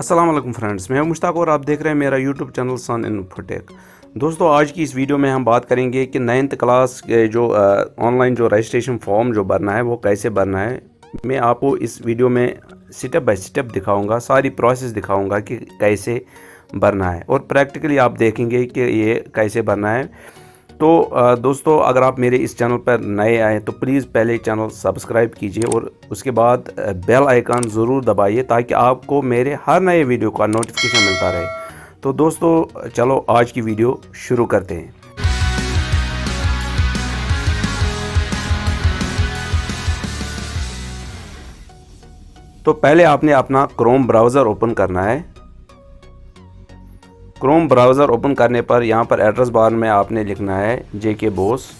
अस्सलाम वालेकुम फ्रेंड्स, मैं हूं मुश्ताक और आप देख रहे हैं मेरा यूट्यूब चैनल सन इन्फोटेक। दोस्तों, आज की इस वीडियो में हम बात करेंगे कि 9th क्लास के जो ऑनलाइन जो रजिस्ट्रेशन फॉर्म जो भरना है वो कैसे भरना है। मैं आपको इस वीडियो में स्टेप बाय स्टेप दिखाऊंगा, सारी प्रोसेस दिखाऊंगा कि कैसे भरना है और प्रैक्टिकली आप देखेंगे कि ये कैसे भरना है। तो दोस्तों, अगर आप मेरे इस चैनल पर नए आए तो प्लीज़ पहले चैनल सब्सक्राइब कीजिए और उसके बाद बेल आइकन ज़रूर दबाइए ताकि आपको मेरे हर नए वीडियो का नोटिफिकेशन मिलता रहे। तो दोस्तों, चलो आज की वीडियो शुरू करते हैं। तो पहले आपने अपना क्रोम ब्राउज़र ओपन करना है। क्रोम ब्राउज़र ओपन करने पर यहाँ पर एड्रेस बार में आपने लिखना है JK बोस।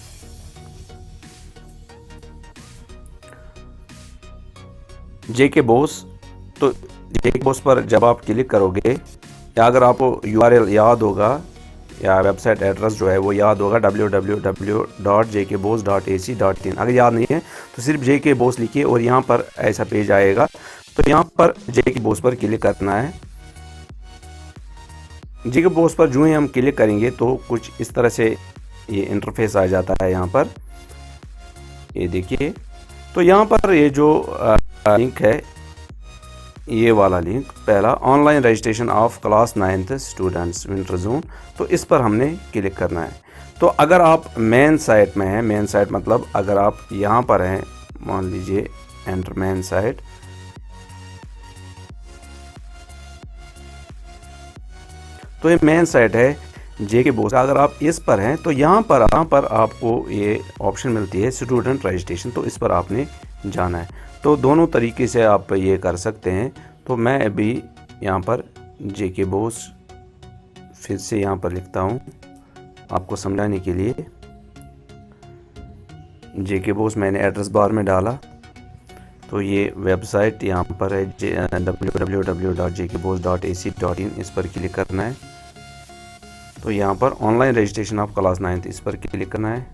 JK बोस। तो JK बोस पर जब आप क्लिक करोगे, या अगर आपको URL याद होगा या वेबसाइट एड्रेस जो है वो याद होगा www.jkbose.ac.in। अगर याद नहीं है तो सिर्फ JK बोस लिखिए और यहाँ पर ऐसा पेज आएगा। तो यहाँ पर JK बोस पर क्लिक करना है। JK बोस पर जो ही हम क्लिक करेंगे तो कुछ इस तरह से ये इंटरफेस आ जाता है। यहाँ पर ये देखिए, तो यहाँ पर ये जो लिंक है, ये वाला लिंक पहला, online registration of class 9th students winter zone, तो इस पर हमने क्लिक करना है। तो अगर आप मेन साइट में हैं, मेन साइट मतलब अगर आप यहाँ पर हैं, मान लीजिए एंटर मेन साइट, तो ये मेन साइट है JK बोस। अगर आप इस पर हैं तो यहाँ पर आपको ये ऑप्शन मिलती है स्टूडेंट रजिस्ट्रेशन, तो इस पर आपने जाना है। तो दोनों तरीके से आप ये कर सकते हैं। तो मैं अभी यहाँ पर JK बोस फिर से यहाँ पर लिखता हूँ आपको समझाने के लिए। JK बोस मैंने एड्रेस बार में डाला, तो ये वेबसाइट यहाँ पर है www.jkbose.ac.in, इस पर क्लिक करना है। तो यहाँ पर online registration of class 9th, इस पर क्लिक करना है।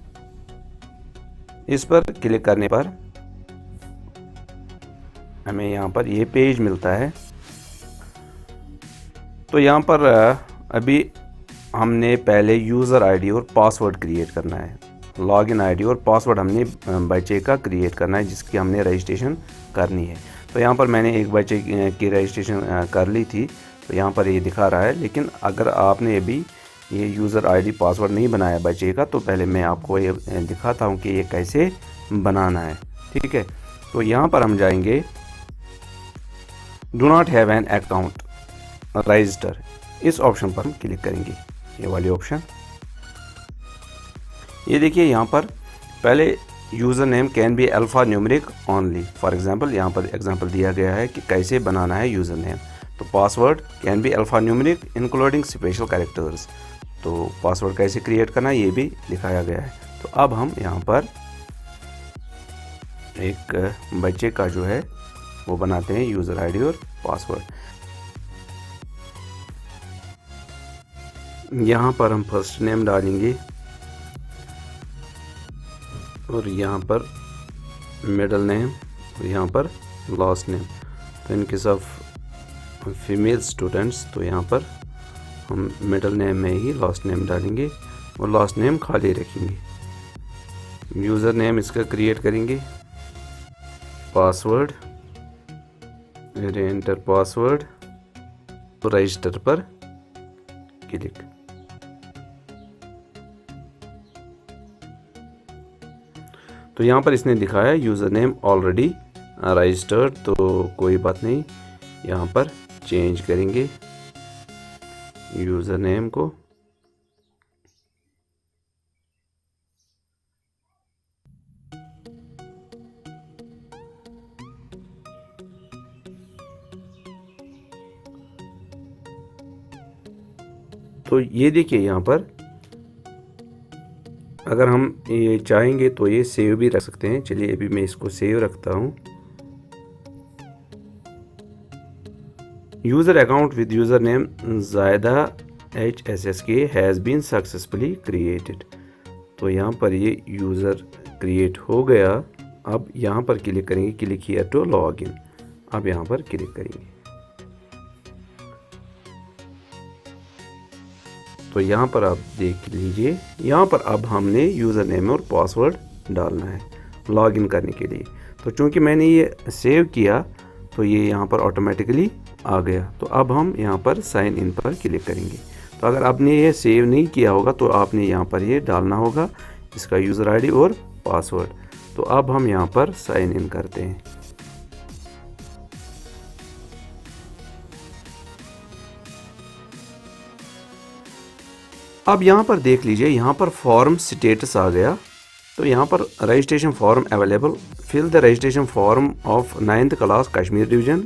इस पर क्लिक करने पर हमें यहाँ पर ये पेज मिलता है। तो यहाँ पर अभी हमने पहले यूज़र आईडी और पासवर्ड क्रिएट करना है। लॉगिन आईडी और पासवर्ड हमने बच्चे का क्रिएट करना है जिसकी हमने रजिस्ट्रेशन करनी है। तो यहाँ पर मैंने एक बच्चे की रजिस्ट्रेशन कर ली थी, तो यहाँ पर ये दिखा रहा है। लेकिन अगर आपने अभी ये यूज़र आईडी पासवर्ड नहीं बनाया बच्चे का, तो पहले मैं आपको ये दिखाता हूँ कि ये कैसे बनाना है। ठीक है, तो यहाँ पर हम जाएंगे, do not have an account register, इस ऑप्शन पर हम क्लिक करेंगे, ये वाली ऑप्शन। ये देखिए, यहाँ पर पहले user name can be alpha numeric only. For example यहाँ पर एग्जांपल दिया गया है कि कैसे बनाना है यूज़र नेम। तो password can be alpha numeric including special characters, तो पासवर्ड कैसे क्रिएट करना है ये भी दिखाया गया है। तो अब हम यहाँ पर एक बच्चे का जो है वो बनाते हैं यूज़र आईडी और पासवर्ड। यहाँ पर हम फर्स्ट नेम डालेंगे और यहाँ पर मिडल नेम और यहाँ पर लास्ट नेम। तो इन केस ऑफ फीमेल स्टूडेंट्स, तो यहाँ पर हम मिडल नेम में ही लास्ट नेम डालेंगे और लास्ट नेम खाली रखेंगे। यूज़र नेम इसका क्रिएट करेंगे, पासवर्ड, एंटर पासवर्ड, तो रजिस्टर पर क्लिक। तो यहाँ पर इसने दिखाया यूज़र नेम ऑलरेडी रजिस्टर्ड, तो कोई बात नहीं, यहाँ पर चेंज करेंगे यूज़र नेम को। तो ये देखिए, यहाँ पर अगर हम ये चाहेंगे तो ये सेव भी रख सकते हैं। चलिए अभी मैं इसको सेव रखता हूँ। User account with user name Zaida HSSK has been successfully created. तो यहाँ पर ये यूज़र क्रिएट हो गया। अब यहाँ पर क्लिक करेंगे, click here to log in. अब यहाँ पर क्लिक करेंगे। तो यहाँ पर आप देख लीजिए, यहाँ पर अब हमने यूज़र नेम और पासवर्ड डालना है लॉगिन करने के लिए। तो चूँकि मैंने ये सेव किया तो ये यहाँ पर ऑटोमेटिकली आ गया। तो अब हम यहाँ पर साइन इन पर क्लिक करेंगे। तो अगर आपने ये सेव नहीं किया होगा तो आपने यहाँ पर ये डालना होगा, इसका यूज़र आईडी और पासवर्ड। तो अब हम यहाँ पर साइन इन करते हैं। अब यहाँ पर देख लीजिए, यहाँ पर फॉर्म स्टेटस आ गया। तो यहाँ पर registration form available, fill the registration form of 9th class Kashmir division,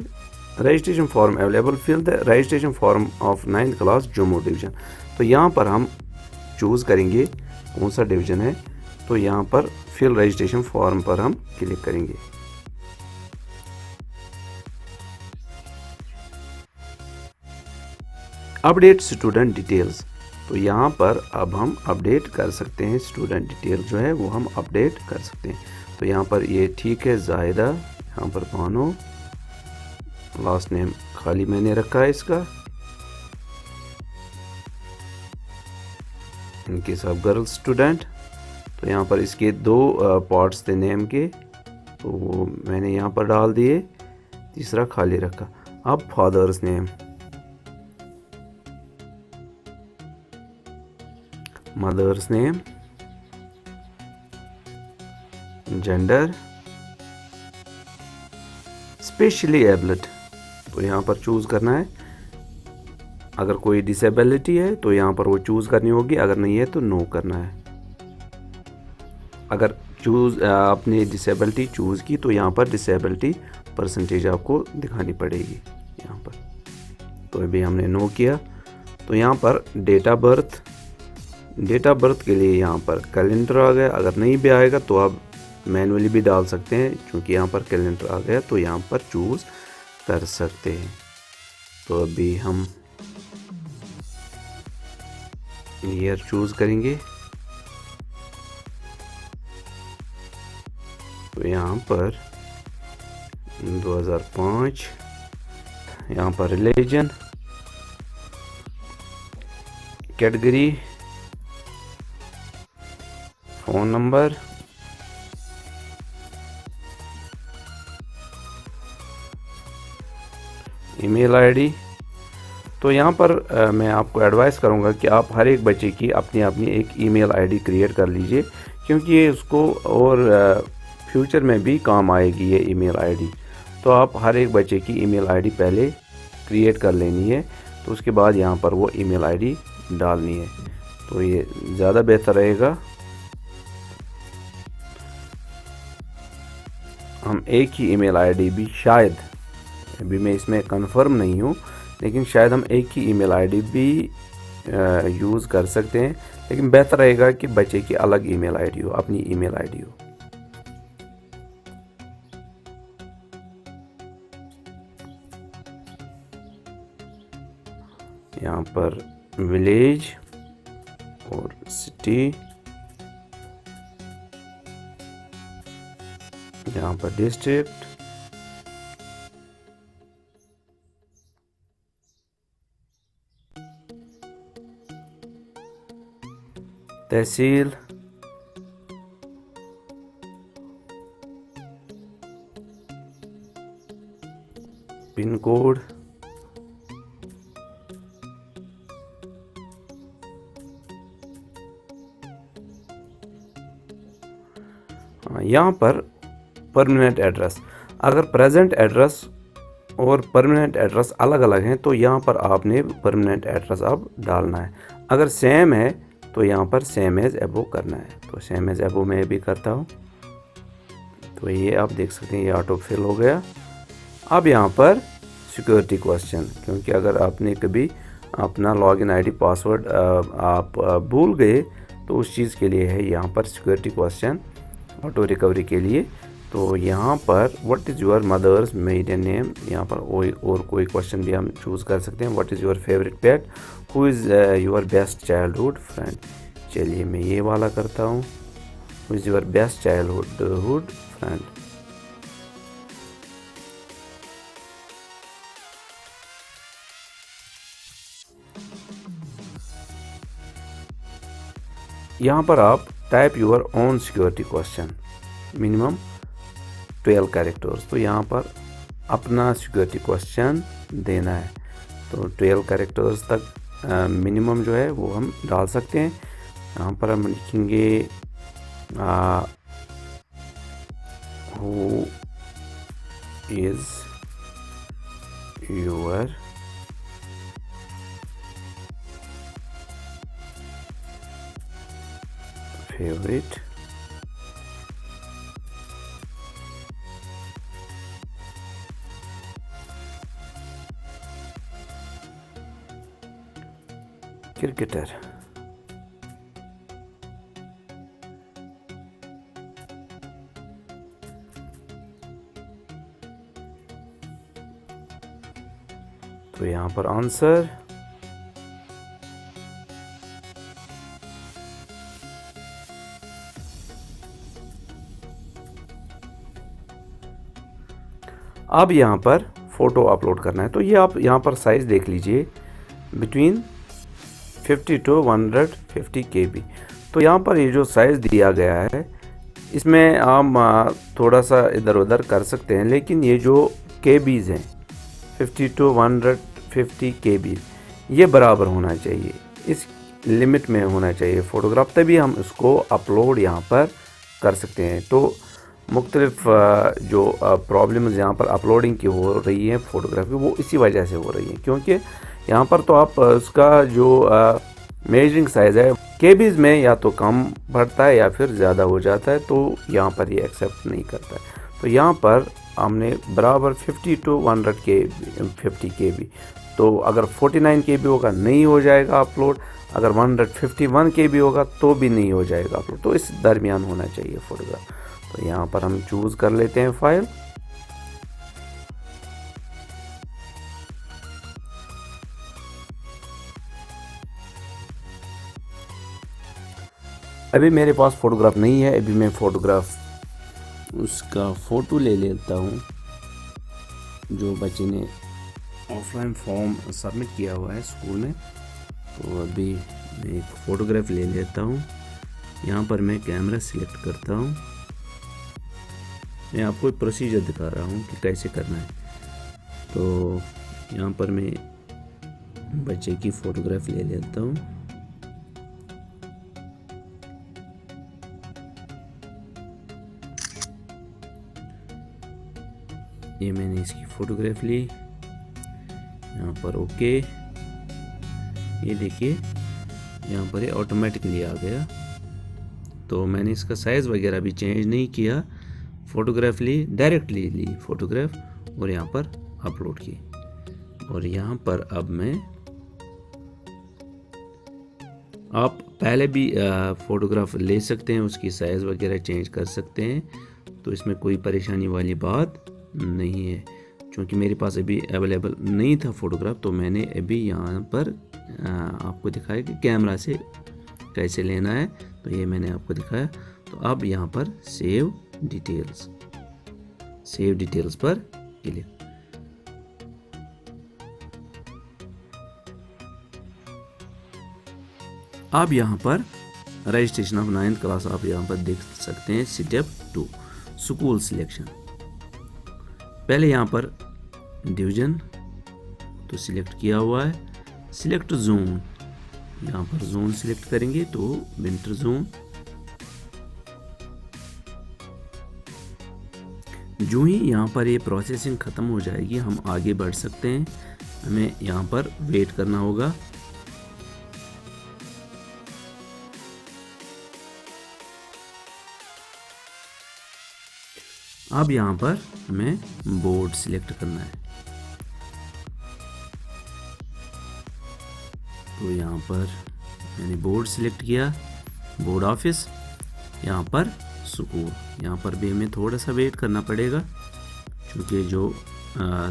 registration form available, fill the registration form of 9th class Jammu division. तो यहाँ पर हम चूज़ करेंगे कौन सा डिवीज़न है। तो यहाँ पर फिल रजिस्ट्रेशन फॉर्म पर हम क्लिक करेंगे। अपडेट स्टूडेंट डिटेल्स, तो यहाँ पर अब हम अपडेट कर सकते हैं, स्टूडेंट डिटेल जो है वो हम अपडेट कर सकते हैं। तो यहाँ पर ये ठीक है, जायदा, यहाँ पर बानो, लास्ट नेम खाली मैंने रखा है इसका, इनके सब गर्ल स्टूडेंट। तो यहाँ पर इसके 2 पार्ट्स थे नेम के, तो वो मैंने यहाँ पर डाल दिए, तीसरा खाली रखा। अब father's name, mother's name, gender, specially abled, तो यहाँ पर चूज़ करना है। अगर कोई डिसेबिलिटी है तो यहाँ पर वो चूज़ करनी होगी, अगर नहीं है तो नो करना है। अगर आपने डिसेबिलिटी चूज़ की तो यहाँ पर डिसेबिलिटी परसेंटेज आपको दिखानी पड़ेगी यहाँ पर। तो अभी हमने नो किया। तो यहाँ पर डेट ऑफ बर्थ के लिए यहाँ पर कैलेंडर आ गया। अगर नहीं भी आएगा तो आप मैनुअली भी डाल सकते हैं, क्योंकि यहाँ पर कैलेंडर आ गया तो यहाँ पर चूज़ कर सकते हैं। तो अभी हम ईयर चूज़ करेंगे। तो यहाँ पर 2005, यहाँ पर religion, category, phone number, email ID. तो यहाँ पर मैं आपको एडवाइस करूँगा कि आप हर एक बच्चे की अपनी एक ईमेल आईडी क्रिएट कर लीजिए, क्योंकि ये उसको और फ्यूचर में भी काम आएगी ये ईमेल आईडी। तो आप हर एक बच्चे की ईमेल आईडी पहले क्रिएट कर लेनी है, तो उसके बाद यहाँ पर वो ईमेल आईडी डालनी है। तो ये ज़्यादा बेहतर रहेगा। हम एक ही ईमेल आईडी भी, शायद, अभी मैं इसमें कंफर्म नहीं हूँ, लेकिन शायद हम एक ही ईमेल आईडी भी यूज़ कर सकते हैं, लेकिन बेहतर रहेगा कि बच्चे की अलग ईमेल आईडी हो, अपनी ईमेल आईडी हो। यहाँ पर विलेज और सिटी, यहाँ पर डिस्ट्रिक्ट, तहसील, पिन कोड, यहाँ पर परमानेंट एड्रेस। अगर प्रेजेंट एड्रेस और परमानेंट एड्रेस अलग अलग हैं तो यहाँ पर आपने परमानेंट एड्रेस अब डालना है। अगर सेम है तो यहाँ पर सेम एज एबो करना है। तो सेम एज एबो मैं भी करता हूँ। तो ये आप देख सकते हैं, ये ऑटो फिल हो गया। अब यहाँ पर सिक्योरिटी क्वेश्चन, क्योंकि अगर आपने कभी अपना लॉगिन आईडी पासवर्ड आप भूल गए तो उस चीज़ के लिए है यहाँ पर सिक्योरिटी क्वेश्चन ऑटो रिकवरी के लिए। तो यहाँ पर what is your mother's maiden name, यहाँ पर और कोई क्वेश्चन भी हम चूज़ कर सकते हैं। What is your favourite pet, who is your best childhood friend. चलिए मैं ये वाला करता हूँ, who is your best childhood friend. यहाँ पर आप type your own security question, minimum 12 characters. तो यहाँ पर अपना सिक्योरिटी क्वेश्चन देना है, तो 12 कैरेक्टर्स तक मिनिमम जो है वो हम डाल सकते हैं। यहाँ पर हम लिखेंगे who is your favourite cricketer. तो यहाँ पर आंसर अब यहाँ पर फ़ोटो अपलोड करना है। तो ये आप यहाँ पर साइज़ देख लीजिए, बिटवीन 50 to 150 KB। तो यहाँ पर ये जो साइज़ दिया गया है इसमें आप थोड़ा सा इधर उधर कर सकते हैं, लेकिन ये जो KBs हैं 50 to 150 KB ये बराबर होना चाहिए, इस लिमिट में होना चाहिए फ़ोटोग्राफ, तभी हम इसको अपलोड यहाँ पर कर सकते हैं। तो मुख्तलिफ जो प्रॉब्लम्स यहाँ पर अपलोडिंग की हो रही है फ़ोटोग्राफी, वो इसी वजह से हो रही है, क्योंकि यहाँ पर तो आप उसका जो मेजरिंग साइज़ है केबीज़ में या तो कम बढ़ता है या फिर ज़्यादा हो जाता है, तो यहाँ पर ये एक्सेप्ट नहीं करता है। तो यहाँ पर हमने बराबर 50 to 150 KB। तो अगर 49 KB होगा नहीं हो जाएगा अपलोड, अगर 151 KB होगा तो भी नहीं हो जाएगा अपलोड। तो इस दरमियान होना चाहिए फ़ोटोग्राफ। तो यहाँ पर हम चूज़ कर लेते हैं फाइल। अभी मेरे पास फ़ोटोग्राफ नहीं है, अभी मैं फ़ोटोग्राफ उसका फ़ोटो ले लेता हूँ जो बच्चे ने ऑफलाइन फॉर्म सबमिट किया हुआ है स्कूल में। तो अभी मैं एक फ़ोटोग्राफ ले लेता हूँ। यहाँ पर मैं कैमरा सिलेक्ट करता हूँ। मैं आपको एक प्रोसीजर दिखा रहा हूँ कि कैसे करना है। तो यहाँ पर मैं बच्चे की फ़ोटोग्राफ ले लेता हूँ। ये मैंने इसकी फ़ोटोग्राफ ली, यहाँ पर ओके। ये देखिए यहाँ पर ये ऑटोमेटिकली आ गया। तो मैंने इसका साइज़ वगैरह भी चेंज नहीं किया, फ़ोटोग्राफ ली, डायरेक्टली ली फ़ोटोग्राफ और यहाँ पर अपलोड की। और यहाँ पर अब मैं, आप पहले भी फ़ोटोग्राफ ले सकते हैं, उसकी साइज़ वगैरह चेंज कर सकते हैं, तो इसमें कोई परेशानी वाली बात नहीं है। क्योंकि मेरे पास अभी अवेलेबल नहीं था फ़ोटोग्राफ, तो मैंने अभी यहाँ पर आपको दिखाया कि कैमरा से कैसे लेना है। तो ये मैंने आपको दिखाया। तो अब यहाँ पर सेव डिटेल्स पर क्लिक। अब यहाँ पर रजिस्ट्रेशन ऑफ 9th क्लास आप यहाँ पर देख सकते हैं। Step 2 school selection. पहले यहाँ पर डिवीज़न तो सिलेक्ट किया हुआ है। सिलेक्ट जोन, यहाँ पर जोन सिलेक्ट करेंगे तो विंटर जोन। जो ही यहाँ पर ये प्रोसेसिंग ख़त्म हो जाएगी हम आगे बढ़ सकते हैं। हमें यहाँ पर वेट करना होगा। अब यहाँ पर हमें बोर्ड सिलेक्ट करना है। तो यहाँ पर मैंने बोर्ड सिलेक्ट किया, बोर्ड ऑफिस, यहाँ पर स्कूल। यहाँ पर भी हमें थोड़ा सा वेट करना पड़ेगा, क्योंकि जो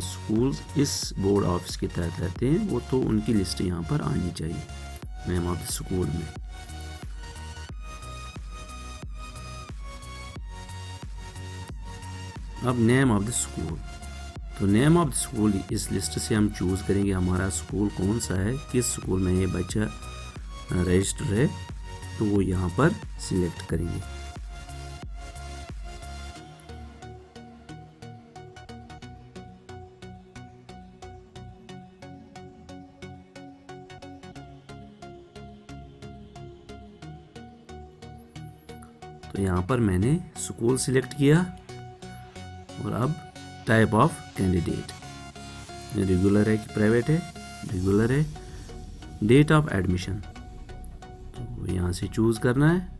स्कूल इस बोर्ड ऑफिस के तहत रहते हैं वो तो उनकी लिस्ट यहाँ पर आनी चाहिए नेम ऑफ द स्कूल में। अब नेम ऑफ द स्कूल, तो नेम ऑफ द स्कूल इस लिस्ट से हम चूज़ करेंगे हमारा स्कूल कौन सा है, किस स्कूल में ये बच्चा रजिस्टर है। तो वो यहाँ पर सिलेक्ट करेंगे। तो यहाँ पर मैंने स्कूल सिलेक्ट किया और अब टाइप ऑफ कैंडिडेट रेगुलर है कि प्राइवेट है, रेगुलर है। डेट ऑफ एडमिशन तो यहाँ से चूज करना है।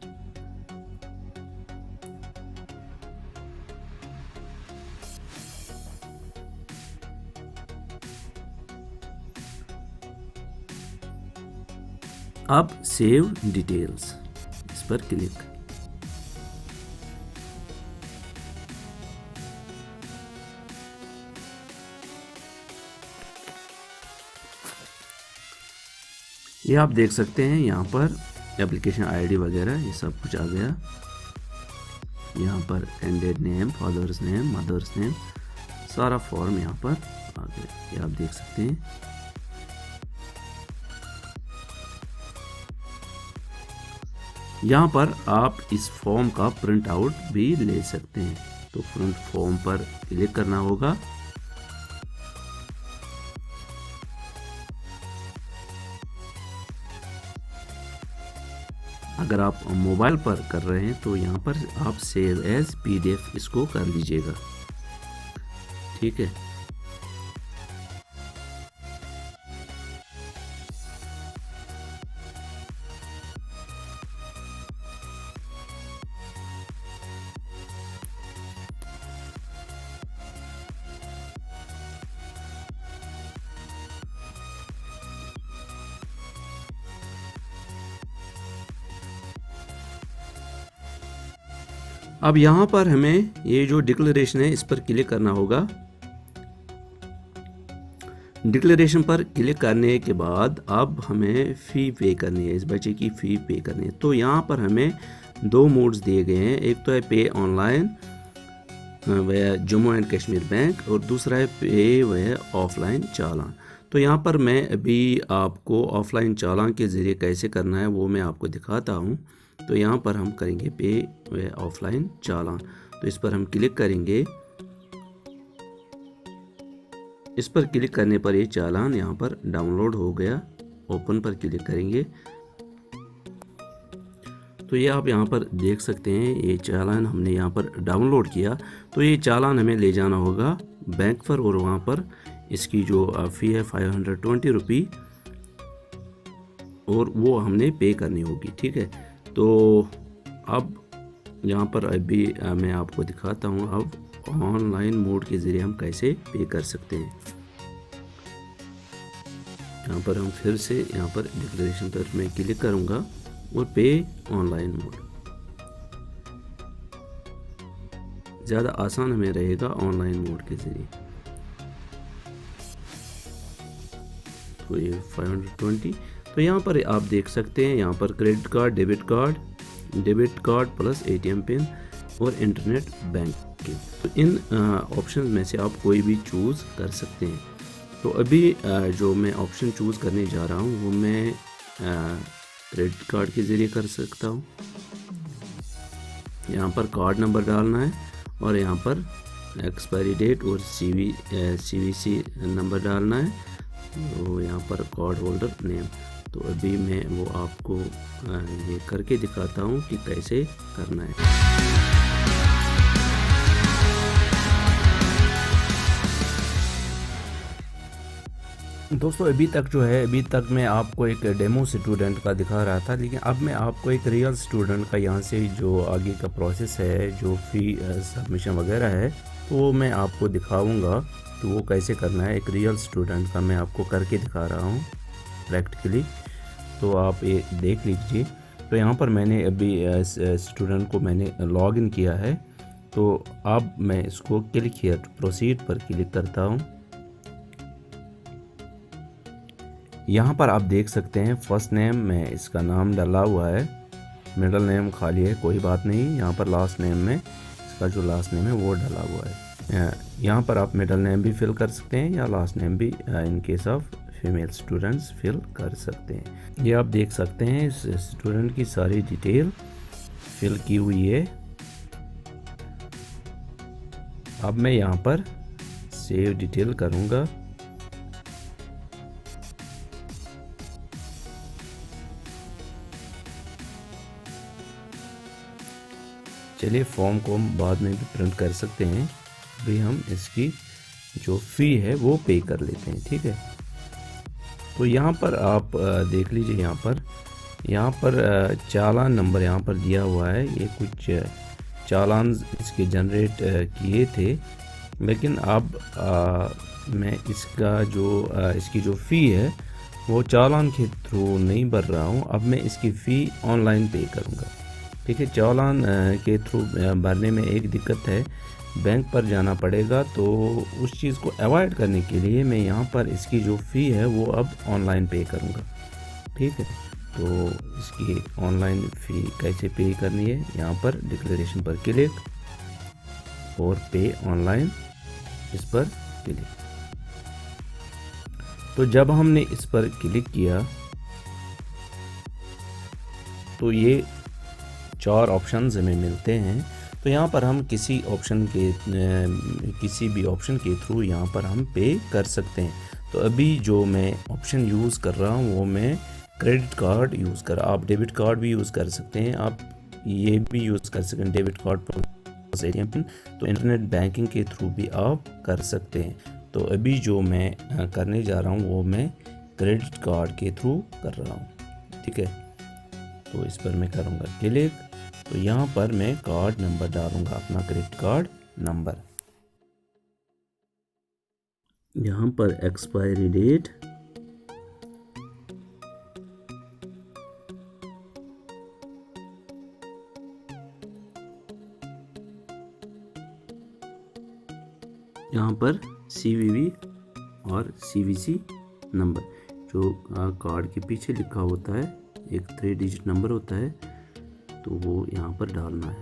अब सेव डिटेल्स इस पर क्लिक। ये आप देख सकते हैं यहाँ पर एप्लीकेशन आईडी वगैरह ये सब कुछ आ गया। यहाँ पर candidate name, father's name, mother's name, सारा फॉर्म यहाँ पर आ गया। ये आप देख सकते हैं। यहाँ पर आप इस फॉर्म का प्रिंट आउट भी ले सकते हैं। तो प्रिंट फॉर्म पर क्लिक करना होगा। अगर आप मोबाइल पर कर रहे हैं तो यहाँ पर आप सेव एज PDF इसको कर लीजिएगा, ठीक है। अब यहाँ पर हमें ये जो डिक्लेरेशन है इस पर क्लिक करना होगा। डिक्लेरेशन पर क्लिक करने के बाद अब हमें फ़ी पे करनी है, इस बच्चे की फ़ी पे करनी है। तो यहाँ पर हमें दो मोड्स दिए गए हैं, एक तो है पे ऑनलाइन वह जम्मू एंड कश्मीर बैंक और दूसरा है पे वह ऑफलाइन चालान। तो यहाँ पर मैं अभी आपको ऑफलाइन चालान के ज़रिए कैसे करना है वो मैं आपको दिखाता हूँ। तो यहाँ पर हम करेंगे पे व ऑफलाइन चालान। तो इस पर हम क्लिक करेंगे। इस पर क्लिक करने पर ये चालान यहाँ पर डाउनलोड हो गया। ओपन पर क्लिक करेंगे तो ये आप यहाँ पर देख सकते हैं ये चालान हमने यहाँ पर डाउनलोड किया। तो ये चालान हमें ले जाना होगा बैंक पर और वहाँ पर इसकी जो फ़ी है 520 रुपये और वो हमने पे करनी होगी, ठीक है। तो अब यहाँ पर अभी मैं आपको दिखाता हूँ अब ऑनलाइन मोड के ज़रिए हम कैसे पे कर सकते हैं। यहाँ पर हम फिर से यहाँ पर डिक्लेरेशन पर मैं क्लिक करूँगा और पे ऑनलाइन मोड ज़्यादा आसान हमें रहेगा ऑनलाइन मोड के ज़रिए। तो ये 520। तो यहाँ पर आप देख सकते हैं यहाँ पर credit card, debit card plus ATM pin और इंटरनेट बैंकिंग। तो इन ऑप्शन में से आप कोई भी चूज़ कर सकते हैं। तो अभी जो मैं ऑप्शन चूज़ करने जा रहा हूँ वो मैं क्रेडिट कार्ड के ज़रिए कर सकता हूँ। यहाँ पर कार्ड नंबर डालना है और यहाँ पर एक्सपायरी डेट और CVC नंबर डालना है। तो यहाँ पर कार्ड होल्डर नेम। तो अभी मैं वो आपको ये करके दिखाता हूँ कि कैसे करना है। दोस्तों अभी तक मैं आपको एक डेमो स्टूडेंट का दिखा रहा था, लेकिन अब मैं आपको एक रियल स्टूडेंट का यहाँ से जो आगे का प्रोसेस है, जो फी सबमिशन वगैरह है, तो वो मैं आपको दिखाऊंगा। तो वो कैसे करना है एक रियल स्टूडेंट का मैं आपको करके दिखा रहा हूँ प्रैक्टिकली। तो आप ये देख लीजिए। तो यहाँ पर मैंने अभी स्टूडेंट को मैंने लॉगिन किया है। तो अब मैं इसको क्लिक हियर टू प्रोसीड पर क्लिक करता हूँ। यहाँ पर आप देख सकते हैं फर्स्ट नेम में इसका नाम डाला हुआ है, मिडिल नेम खाली है, कोई बात नहीं। यहाँ पर लास्ट नेम में इसका जो लास्ट नेम है वो डाला हुआ है। यहाँ पर आप मिडल नेम भी फिल कर सकते हैं या लास्ट नेम भी in case of female students fill कर सकते हैं। ये आप देख सकते हैं इस स्टूडेंट की सारी डिटेल फिल की हुई है। अब मैं यहाँ पर सेव डिटेल करूँगा। चलिए फॉर्म को हम बाद में भी प्रिंट कर सकते हैं, अभी हम इसकी जो फ़ी है वो पे कर लेते हैं। ठीक है, तो यहाँ पर आप देख लीजिए, यहाँ पर चालान नंबर यहाँ पर दिया हुआ है। ये कुछ चालान इसके जनरेट किए थे, लेकिन अब मैं इसकी जो फ़ी है वो चालान के थ्रू नहीं भर रहा हूँ। अब मैं इसकी फ़ी ऑनलाइन पे करूँगा। ठीक है, चालान के थ्रू भरने में एक दिक्कत है, बैंक पर जाना पड़ेगा। तो उस चीज़ को अवॉइड करने के लिए मैं यहाँ पर इसकी जो फ़ी है वो अब ऑनलाइन पे करूँगा। ठीक है, तो इसकी ऑनलाइन फ़ी कैसे पे करनी है, यहाँ पर डिक्लेरेशन पर क्लिक और पे ऑनलाइन इस पर क्लिक। तो जब हमने इस पर क्लिक किया तो ये 4 ऑप्शंस हमें मिलते हैं। तो यहाँ पर हम किसी भी ऑप्शन के थ्रू यहाँ पर हम पे कर सकते हैं। तो अभी जो मैं ऑप्शन यूज़ कर रहा हूँ वो मैं क्रेडिट कार्ड यूज़ कर, आप डेबिट कार्ड भी यूज़ कर सकते हैं, आप ये भी यूज़ कर सकते हैं debit card plus ATM pin. तो इंटरनेट बैंकिंग के थ्रू भी आप कर सकते हैं। तो अभी जो मैं करने जा रहा हूँ वो मैं क्रेडिट कार्ड के थ्रू कर रहा हूँ। ठीक है, तो इस पर मैं करूँगा क्लिक। तो यहाँ पर मैं कार्ड नंबर डालूँगा, अपना क्रेडिट कार्ड नंबर। यहाँ पर एक्सपायरी डेट, यहाँ पर CVV और CVC नंबर, जो कार्ड के पीछे लिखा होता है, एक 3 डिजिट नंबर होता है, तो वो यहाँ पर डालना है।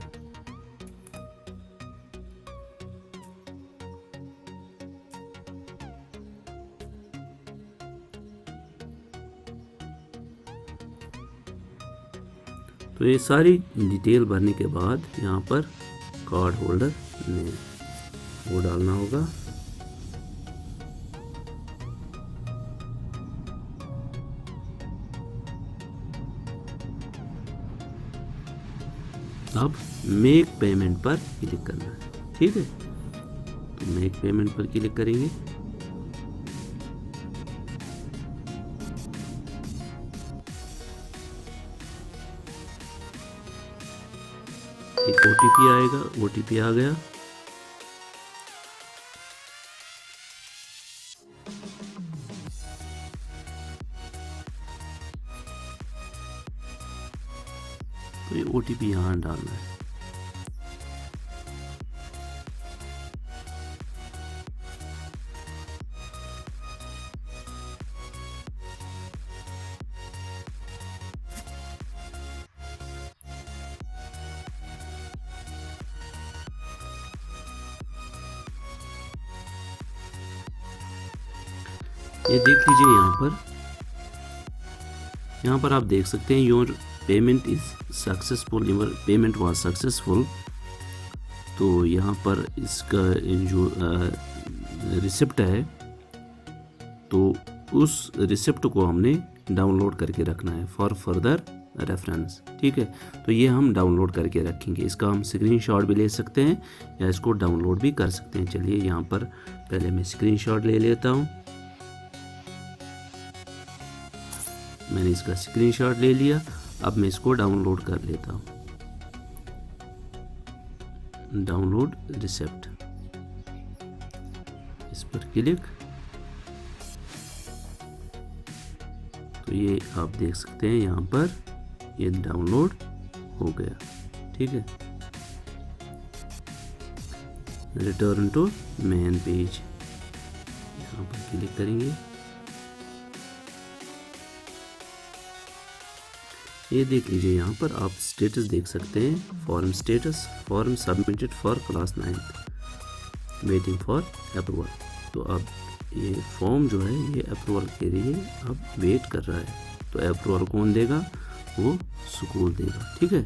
तो ये सारी डिटेल भरने के बाद यहाँ पर कार्ड होल्डर नेम वो डालना होगा। अब मेक पेमेंट पर क्लिक करना है। ठीक है, तो मेक पेमेंट पर क्लिक करेंगे। एक OTP आएगा, OTP आ गया। तो ये OTP यहाँ डालना है। ये देख लीजिए, यहाँ पर आप देख सकते हैं your payment is successful, your payment was successful. तो यहाँ पर इसका जो रिसिप्ट है, तो उस रिसिप्ट को हमने डाउनलोड करके रखना है फॉर फर्दर रेफरेंस। ठीक है, तो ये हम डाउनलोड करके रखेंगे। इसका हम स्क्रीनशॉट भी ले सकते हैं या इसको डाउनलोड भी कर सकते हैं। चलिए यहाँ पर पहले मैं स्क्रीनशॉट ले लेता हूँ। मैंने इसका स्क्रीनशॉट ले लिया, अब मैं इसको डाउनलोड कर लेता हूँ। डाउनलोड रिसिप्ट, इस पर क्लिक। तो ये आप देख सकते हैं यहाँ पर ये डाउनलोड हो गया। ठीक है, रिटर्न टू मेन पेज, यहाँ पर क्लिक करेंगे। ये देख लीजिए, यहाँ पर आप स्टेटस देख सकते हैं, form status, form submitted for class 9th। Waiting for approval. तो अब ये फॉर्म जो है ये अप्रूवल के लिए अब वेट कर रहा है। तो अप्रूवल कौन देगा? वो स्कूल देगा। ठीक है,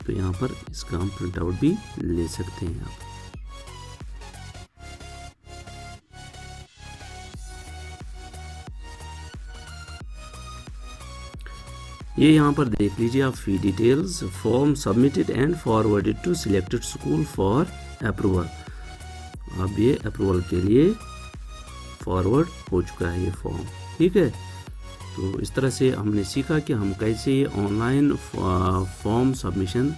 तो यहाँ पर इसका हम प्रिंट आउट भी ले सकते हैं आप। ये यहाँ पर देख लीजिए आप, fee details, form submitted and forwarded to selected school for approval. अब ये अप्रूवल के लिए फॉरवर्ड हो चुका है ये फॉर्म। ठीक है, तो इस तरह से हमने सीखा कि हम कैसे online form submission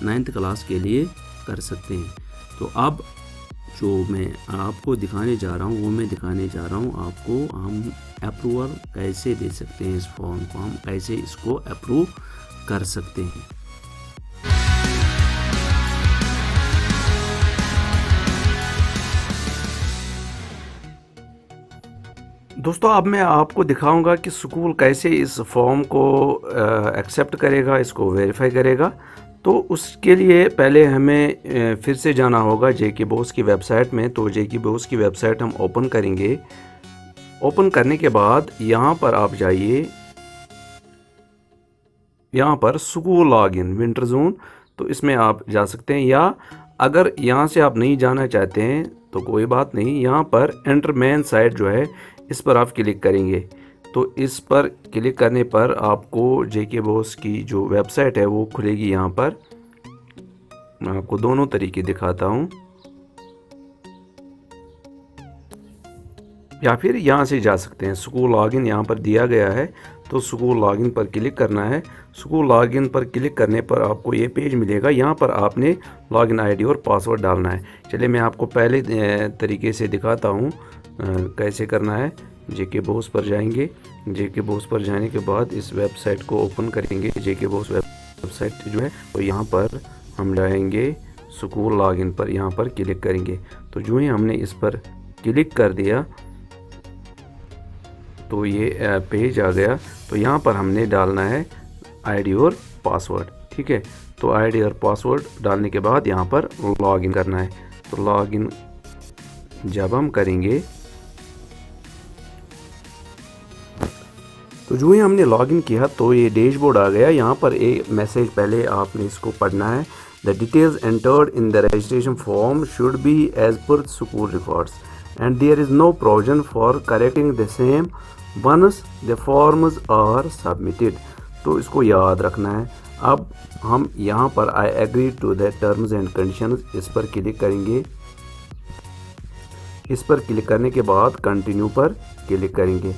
9th class के लिए कर सकते हैं। तो अब जो मैं आपको दिखाने जा रहा हूँ वो मैं दिखाने जा रहा हूँ आपको हम अप्रूवल कैसे दे सकते हैं, इस फॉर्म को हम कैसे इसको अप्रूव कर सकते हैं। दोस्तों अब मैं आपको दिखाऊंगा कि स्कूल कैसे इस फॉर्म को एक्सेप्ट करेगा, इसको वेरीफाई करेगा। तो उसके लिए पहले हमें फिर से जाना होगा जेके बॉस की वेबसाइट में। तो जेके बॉस की वेबसाइट हम ओपन करेंगे। ओपन करने के बाद यहाँ पर आप जाइए, यहाँ पर स्कूल लॉगिन विंटर जोन, तो इसमें आप जा सकते हैं। या अगर यहाँ से आप नहीं जाना चाहते हैं तो कोई बात नहीं, यहाँ पर एंटर मेन साइट जो है इस पर आप क्लिक करेंगे। तो इस पर क्लिक करने पर आपको जेके बॉस की जो वेबसाइट है वो खुलेगी। यहाँ पर मैं आपको दोनों तरीके दिखाता हूँ, या फिर यहाँ से जा सकते हैं। स्कूल लॉगिन यहाँ पर दिया गया है, तो स्कूल लॉगिन पर क्लिक करना है। स्कूल लॉगिन पर क्लिक करने पर आपको ये पेज मिलेगा। यहाँ पर आपने लॉगिन आईडी और पासवर्ड डालना है। चलिए मैं आपको पहले तरीके से दिखाता हूँ कैसे करना है। जेके बॉस पर जाएंगे। जेके बॉस पर जाने के बाद इस वेबसाइट को ओपन करेंगे। जेके बॉस वेबसाइट जो है तो यहाँ पर हम जाएंगे स्कूल लॉगिन पर, यहाँ पर क्लिक करेंगे। तो जो ही हमने इस पर क्लिक कर दिया तो ये पेज आ गया। तो यहाँ पर हमने डालना है आईडी और पासवर्ड। ठीक है, तो आईडी और पासवर्ड डालने के बाद यहाँ पर लॉगिन करना है। तो लॉगिन जब हम करेंगे तो जो ही हमने लॉगिन किया तो ये डैशबोर्ड आ गया। यहाँ पर एक मैसेज पहले आपने इसको पढ़ना है। The details entered in the registration form should be as per school records and there is no provision for correcting the same once the forms are submitted. तो इसको याद रखना है। अब हम यहाँ पर I agree to the terms and conditions, इस पर क्लिक करेंगे। इस पर क्लिक करने के बाद कंटिन्यू पर क्लिक करेंगे।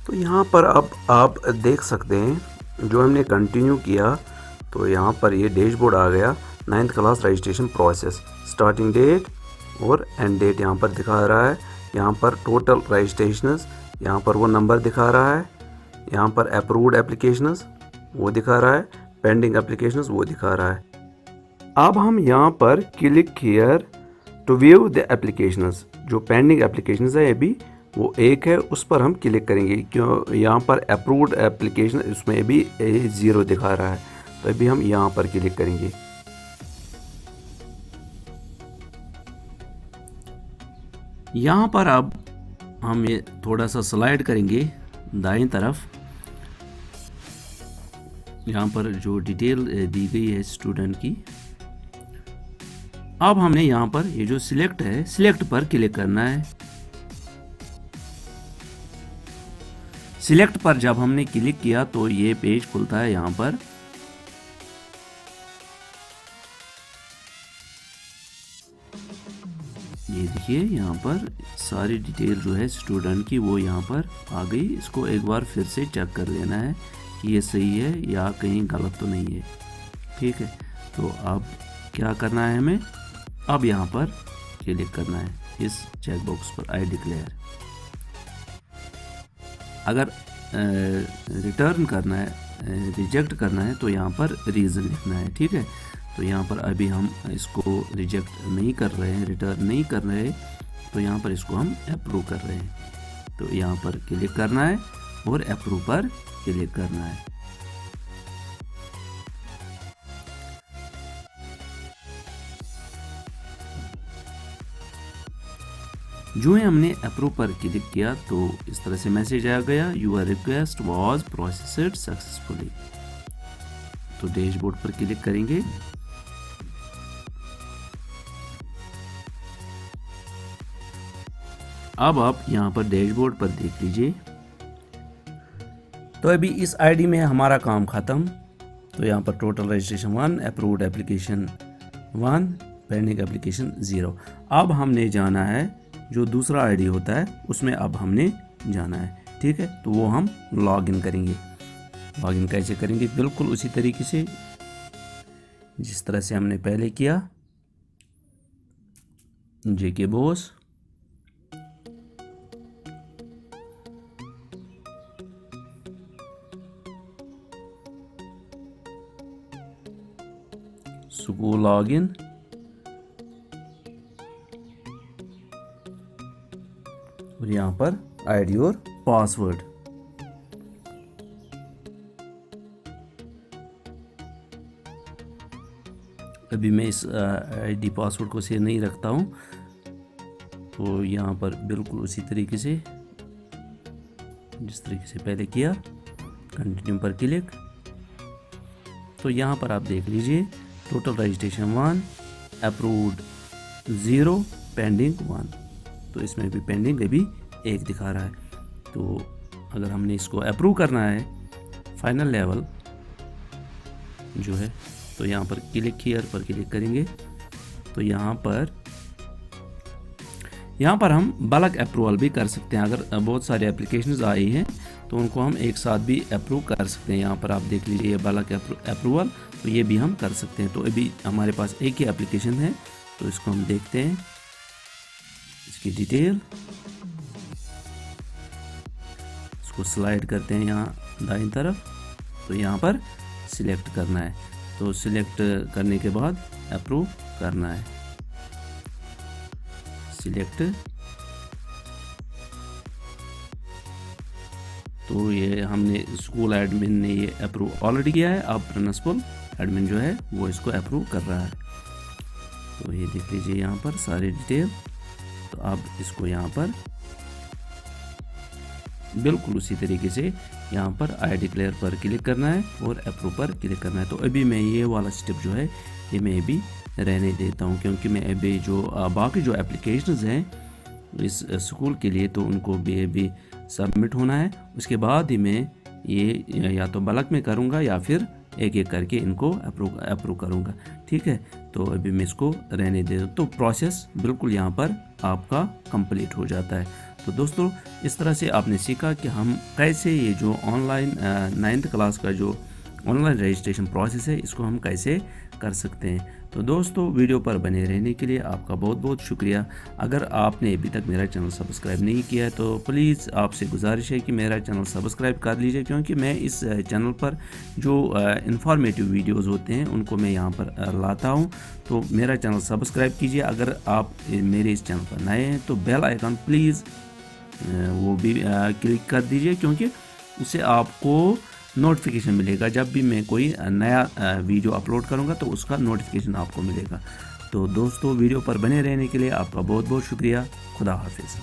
तो यहाँ पर अब आप देख सकते हैं जो हमने कंटिन्यू किया तो यहाँ पर ये डैशबोर्ड आ गया। 9th class registration process, starting date और एंड डेट यहाँ पर दिखा रहा है। यहाँ पर टोटल रजिस्ट्रेशंस, यहाँ पर वो नंबर दिखा रहा है। यहाँ पर अप्रूव्ड एप्लीकेशंस वो दिखा रहा है, पेंडिंग एप्लीकेशंस वो दिखा रहा है। अब हम यहाँ पर click here to view the applications, जो पेंडिंग एप्लीकेशंस है अभी वो एक है, उस पर हम क्लिक करेंगे। क्यों यहाँ पर अप्रूव्ड एप्लीकेशन उसमें भी 0 दिखा रहा है, तो अभी हम यहाँ पर क्लिक करेंगे। यहाँ पर अब हम ये थोड़ा सा स्लाइड करेंगे दाएं तरफ। यहाँ पर जो डिटेल दी गई है स्टूडेंट की, अब हमने यहाँ पर ये जो सिलेक्ट है, सिलेक्ट पर क्लिक करना है। सिलेक्ट पर जब हमने क्लिक किया तो ये पेज खुलता है। यहाँ पर ये देखिए, यहाँ पर सारी डिटेल जो है स्टूडेंट की वो यहाँ पर आ गई। इसको एक बार फिर से चेक कर लेना है कि ये सही है या कहीं गलत तो नहीं है। ठीक है, तो अब क्या करना है हमें, अब यहाँ पर क्लिक करना है इस चेक बॉक्स पर, आई डिक्लेयर। अगर रिटर्न करना है, रिजेक्ट करना है तो यहाँ पर रीज़न लिखना है। ठीक है, तो यहाँ पर अभी हम इसको रिजेक्ट नहीं कर रहे हैं, रिटर्न नहीं कर रहे हैं, तो यहाँ पर इसको हम अप्रूव कर रहे हैं। तो यहाँ पर क्लिक करना है और अप्रूव पर क्लिक करना है। जो ही हमने अप्रूव पर क्लिक किया तो इस तरह से मैसेज आ गया, your request was processed successfully. तो डैशबोर्ड पर क्लिक करेंगे। अब आप यहाँ पर डैशबोर्ड पर देख लीजिए। तो अभी इस आईडी में हमारा काम ख़त्म। तो यहाँ पर total registration 1, approved application 1, pending application 0। अब हमने जाना है जो दूसरा आईडी होता है उसमें अब हमने जाना है, ठीक है। तो वो हम लॉगिन करेंगे। लॉगिन कैसे करेंगे? बिल्कुल उसी तरीके से जिस तरह से हमने पहले किया। जेके बॉस, स्कूल लॉगिन, और यहाँ पर आईडी और पासवर्ड। अभी मैं इस आईडी पासवर्ड को सेव नहीं रखता हूँ। तो यहाँ पर बिल्कुल उसी तरीके से जिस तरीके से पहले किया, कंटिन्यू पर क्लिक। तो यहाँ पर आप देख लीजिए टोटल रजिस्ट्रेशन 1, अप्रूव्ड 0, पेंडिंग 1। तो इसमें भी पेंडिंग अभी 1 दिखा रहा है। तो अगर हमने इसको अप्रूव करना है फाइनल लेवल जो है, तो यहाँ पर क्लिक हियर पर क्लिक करेंगे। तो यहाँ पर हम बल्क अप्रूवल भी कर सकते हैं। अगर बहुत सारे एप्लीकेशंस आई हैं तो उनको हम एक साथ भी अप्रूव कर सकते हैं। यहाँ पर आप देख लीजिए ये बल्क अप्रूवल, तो ये भी हम कर सकते हैं। तो अभी हमारे पास एक ही एप्लीकेशन है, तो इसको हम देखते हैं, इसकी डिटेल, इसको स्लाइड करते हैं यहाँ दाईं तरफ। तो यहाँ पर सिलेक्ट करना है। तो सिलेक्ट करने के बाद अप्रूव करना है। सिलेक्ट। तो ये हमने स्कूल एडमिन ने ये अप्रूव ऑलरेडी किया है। अब प्रिंसिपल एडमिन जो है वो इसको अप्रूव कर रहा है। तो ये देख लीजिए यहाँ पर सारी डिटेल। तो अब इसको यहाँ पर बिल्कुल उसी तरीके से यहाँ पर आई डिक्लेयर पर क्लिक करना है और अप्रूव पर क्लिक करना है। तो अभी मैं ये वाला स्टेप जो है ये मैं अभी रहने देता हूँ, क्योंकि मैं अभी जो बाकी जो एप्लीकेशंस हैं इस स्कूल के लिए तो उनको भी अभी सबमिट होना है। उसके बाद ही मैं ये या तो बल्क में करूँगा या फिर एक एक करके इनको अप्रूव करूँगा, ठीक है। तो अभी मैं इसको रहने दे दूँ। तो प्रोसेस बिल्कुल यहाँ पर आपका कंप्लीट हो जाता है। तो दोस्तों इस तरह से आपने सीखा कि हम कैसे ये जो ऑनलाइन 9th क्लास का जो ऑनलाइन रजिस्ट्रेशन प्रोसेस है इसको हम कैसे कर सकते हैं। तो दोस्तों वीडियो पर बने रहने के लिए आपका बहुत बहुत शुक्रिया। अगर आपने अभी तक मेरा चैनल सब्सक्राइब नहीं किया है तो प्लीज़ आपसे गुजारिश है कि मेरा चैनल सब्सक्राइब कर लीजिए, क्योंकि मैं इस चैनल पर जो इंफॉर्मेटिव वीडियोस होते हैं उनको मैं यहाँ पर लाता हूँ। तो मेरा चैनल सब्सक्राइब कीजिए। अगर आप मेरे इस चैनल पर नए हैं तो बेल आइकन प्लीज़ वो भी क्लिक कर दीजिए, क्योंकि उससे आपको नोटिफिकेशन मिलेगा। जब भी मैं कोई नया वीडियो अपलोड करूंगा तो उसका नोटिफिकेशन आपको मिलेगा। तो दोस्तों वीडियो पर बने रहने के लिए आपका बहुत बहुत शुक्रिया। खुदा हाफिज़।